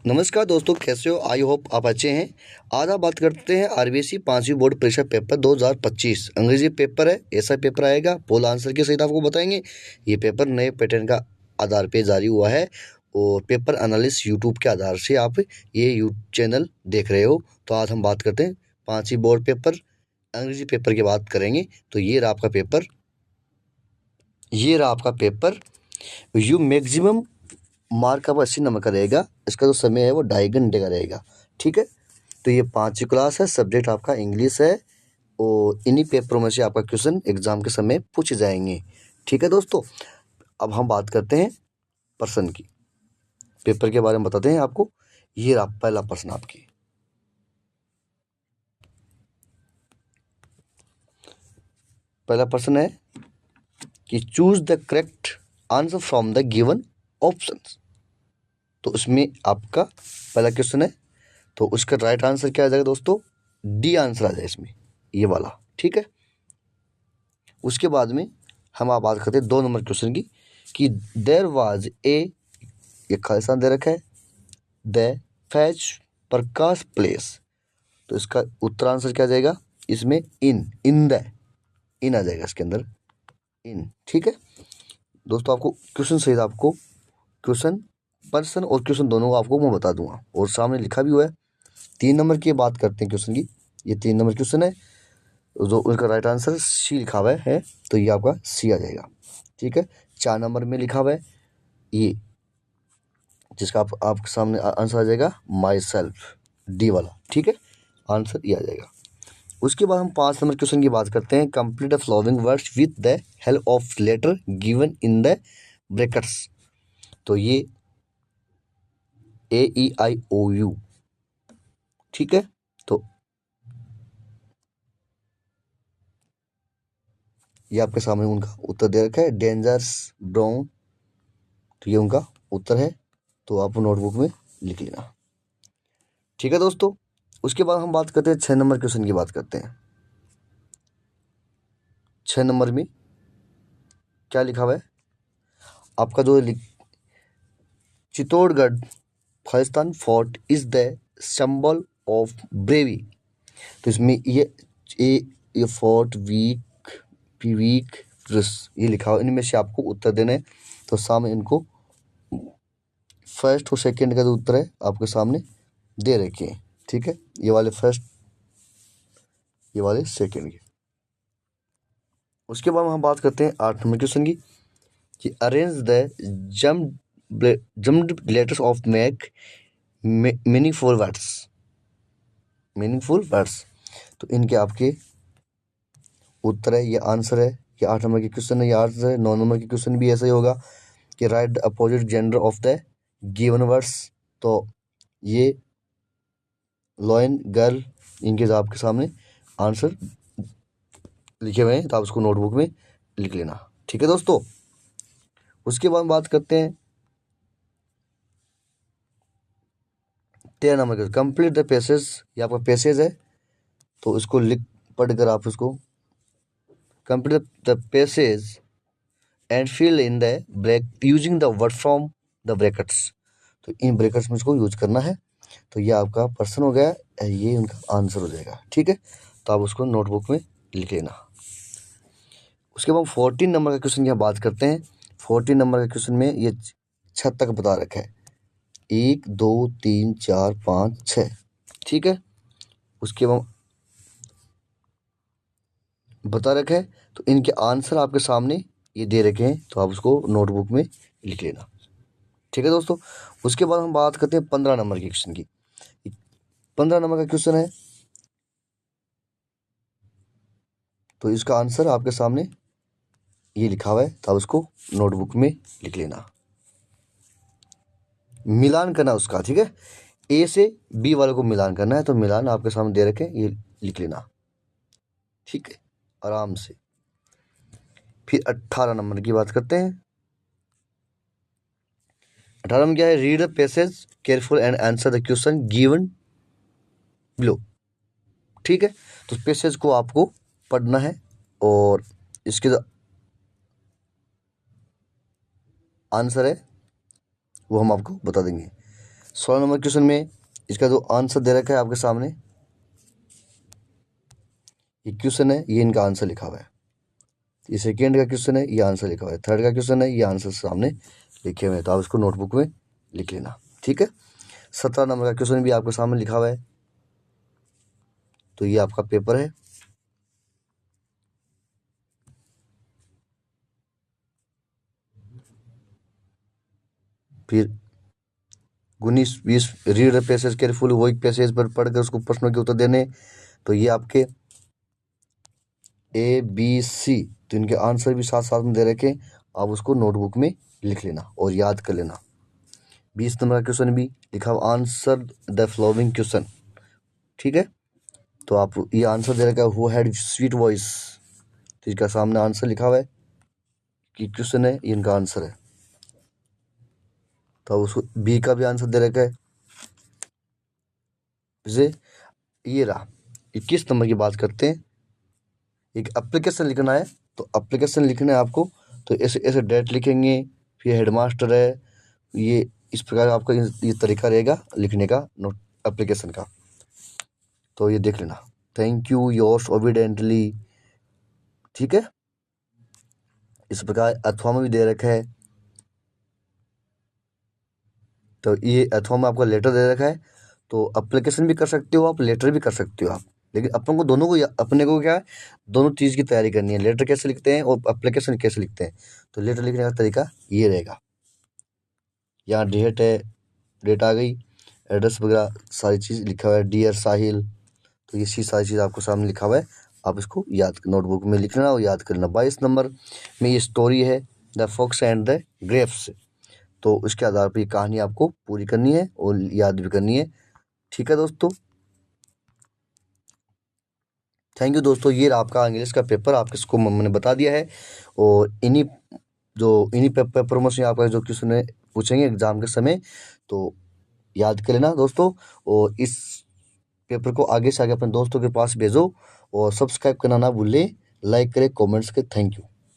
नमस्कार दोस्तों, कैसे हो? आई होप आप अच्छे हैं। आज आप बात करते हैं आरबीएससी 5वीं बोर्ड परीक्षा पेपर 2025 अंग्रेजी पेपर है। ऐसा पेपर आएगा, पोल आंसर के सहित आपको बताएंगे। ये पेपर नए पैटर्न का आधार पे जारी हुआ है और पेपर एनालिस्ट यूट्यूब के आधार से आप ये यूट्यूब चैनल देख रहे हो। तो आज हम बात करते हैं 5वीं बोर्ड पेपर अंग्रेजी पेपर की बात करेंगे। तो ये रहा आपका पेपर। यू मैक्सिमम मार्क आपका 80 नंबर का रहेगा। इसका जो समय है वो 2.5 घंटे का रहेगा। ठीक है, तो ये 5वीं क्लास है, सब्जेक्ट आपका इंग्लिश है और इन्हीं पेपरों में से आपका क्वेश्चन एग्जाम के समय पूछे जाएंगे। ठीक है दोस्तों, अब हम बात करते हैं प्रश्न की। पेपर के बारे में बताते हैं आपको। ये रहा पहला प्रश्न आपकी। पहला प्रश्न है कि choose the correct answer from the given options. तो इसमें आपका पहला क्वेश्चन है, तो उसका राइट आंसर क्या आ जाएगा दोस्तों? डी आंसर आ जाएगा इसमें, ये वाला। ठीक है, उसके बाद में हम आप बात करते हैं 2 नंबर क्वेश्चन की कि देयर वाज ये खालिस्तान दे रखा है, द फैज प्रकाश प्लेस। तो इसका उत्तर आंसर क्या आ जाएगा इसमें? इन आ जाएगा इसके अंदर, इन। ठीक है दोस्तों, आपको क्वेश्चन सहित आपको क्वेश्चन पर्सन और क्वेश्चन दोनों को आपको मैं बता दूंगा और सामने लिखा भी हुआ है। 3 नंबर की बात करते हैं क्वेश्चन की। ये 3 नंबर क्वेश्चन है, जो उसका राइट आंसर सी लिखा हुआ है, तो ये आपका सी आ जाएगा। ठीक है, 4 नंबर में लिखा हुआ है ये, जिसका आपके सामने आंसर आ जाएगा माई सेल्फ, डी वाला। ठीक है, आंसर ये आ जाएगा। उसके बाद हम 5 नंबर क्वेश्चन की बात करते हैं। Complete the following words with the help of letter given in the brackets. तो ये AEIOU। ठीक है, तो ये आपके सामने उनका उत्तर दे रखा है, डेंजर्स ब्राउन। तो ये उनका उत्तर है, तो आप नोटबुक में लिख लेना। ठीक है दोस्तों, उसके बाद हम बात करते हैं 6 नंबर क्वेश्चन की बात करते हैं। 6 नंबर में क्या लिखा हुआ है आपका? जो Chittorgarh Khalistan fort is the symbol of bravery. तो इसमें ये फोर्ट वीक ये लिखा हुआ, इनमें से आपको उत्तर देना है। तो सामने इनको फर्स्ट और सेकंड का जो उत्तर है आपके सामने दे रखे हैं। ठीक है, ये वाले फर्स्ट, ये वाले सेकंड के। उसके बाद हम बात करते हैं 8 नंबर क्वेश्चन की कि arrange the jumped letters of make meaningful words. तो इनके आपके उत्तर है, ये आंसर है। ये 8 नंबर के क्वेश्चन है, ये आंसर है। 9 नंबर के क्वेश्चन भी ऐसा ही होगा कि right the opposite gender of the given words. तो ये लॉयन गर्ल, इनके आपके सामने आंसर लिखे हुए हैं, तो आप उसको नोटबुक में लिख लेना। ठीक है दोस्तों, उसके बाद बात करते हैं 13 नंबर का, कंप्लीट द पैसेज। ये आपका पैसेज है, तो इसको पढ़कर आप इसको complete the passage and fill in the blank using the word from the brackets. तो इन ब्रैकेट्स में इसको यूज करना है। तो ये आपका प्रश्न हो गया, ये उनका आंसर हो जाएगा। ठीक है, तो आप उसको नोटबुक में लिख लेना। उसके बाद 14 नंबर का क्वेश्चन की हम बात करते हैं। 14 नंबर के क्वेश्चन में ये 6 तक बता रखा है, 1 2 3 4 5 6। ठीक है, उसके बाद बता रखा है, तो इनके आंसर आपके सामने ये दे रखे हैं, तो आप उसको नोटबुक में लिख लेना। ठीक है दोस्तों, उसके बाद हम बात करते हैं 15 नंबर के क्वेश्चन की। 15 नंबर का क्वेश्चन है, तो इसका आंसर आपके सामने ये लिखा हुआ है, तो आप उसको नोटबुक में लिख लेना। मिलान करना उसका। ठीक है, ए से बी वाले को मिलान करना है, तो मिलान आपके सामने दे रखे, ये लिख लेना। ठीक है, आराम से। फिर 18 नंबर की बात करते हैं। 18 में क्या है? Read the passage careful and answer the question given below. ठीक है, तो पैसेज को आपको पढ़ना है और इसके जो आंसर है वो हम आपको बता देंगे। 16 नंबर क्वेश्चन में इसका जो आंसर दे रखा है आपके सामने, ये क्वेश्चन है, ये इनका आंसर लिखा हुआ है। ये सेकेंड का क्वेश्चन है, ये आंसर लिखा हुआ है। थर्ड का क्वेश्चन है, ये आंसर सामने लिखे हुए हैं, तो आप इसको नोटबुक में लिख लेना, ठीक है। 17 नंबर का क्वेश्चन भी आपके सामने लिखा हुआ है, तो ये आपका पेपर है। फिर 19-20 रीड द पैसेज केयरफुल, वो एक पैसेज पर पढ़कर उसको प्रश्नों के उत्तर देने। तो ये आपके ABC, तो इनके आंसर भी साथ साथ में दे रखे, आप उसको नोटबुक में लिख लेना और याद कर लेना। 20 नंबर का क्वेश्चन भी लिखा हुआ, आंसर द फॉलोइंग क्वेश्चन, ठीक है। तो आप ये आंसर दे रखा है, हु हैड स्वीट वॉइस, तो इसका सामने आंसर लिखा हुआ है कि क्वेश्चन है, ये इनका आंसर है। तो उसको बी का भी आंसर दे रखा है। जैसे ये रहा 21 नंबर की बात करते हैं, एक एप्लीकेशन लिखना है, तो एप्लीकेशन लिखना है आपको, तो ऐसे ऐसे डेट लिखेंगे, फिर हेडमास्टर है, ये इस प्रकार आपका ये तरीका रहेगा लिखने का नोट एप्लीकेशन का। तो ये देख लेना। थैंक यू योर्स ओबिडेंटली, ठीक है। इस प्रकार अथवा में भी दे रखा है, तो ये अथवा में आपका लेटर दे रखा है, तो एप्लीकेशन भी कर सकते हो आप, लेटर भी कर सकते हो आप, लेकिन अपन को दोनों को अपने को क्या है, दोनों चीज़ की तैयारी करनी है, लेटर कैसे लिखते हैं और एप्लीकेशन कैसे लिखते हैं। तो लेटर लिखने का तरीका ये रहेगा, यहाँ डेट है, डेट आ गई, एड्रेस वगैरह सारी चीज़ लिखा हुआ है, डियर साहिल, तो ये सारी चीज़ आपको सामने लिखा हुआ है, आप इसको याद नोटबुक में लिख लेना और याद कर लेना। 22 नंबर में ये स्टोरी है, the fox and the grapes, तो उसके आधार पर ये कहानी आपको पूरी करनी है और याद भी करनी है, ठीक है दोस्तों। थैंक यू दोस्तों, ये रहा आपका इंग्लिश का पेपर, आप किसको मैंने बता दिया है, और इन्हीं पेपरों में से आपका जो क्वेश्चन है पूछेंगे एग्जाम के समय, तो याद कर लेना दोस्तों। और इस पेपर को आगे से आगे अपने दोस्तों के पास भेजो, और सब्सक्राइब करना ना भूलें, लाइक करें, कमेंट्स करें। Thank you.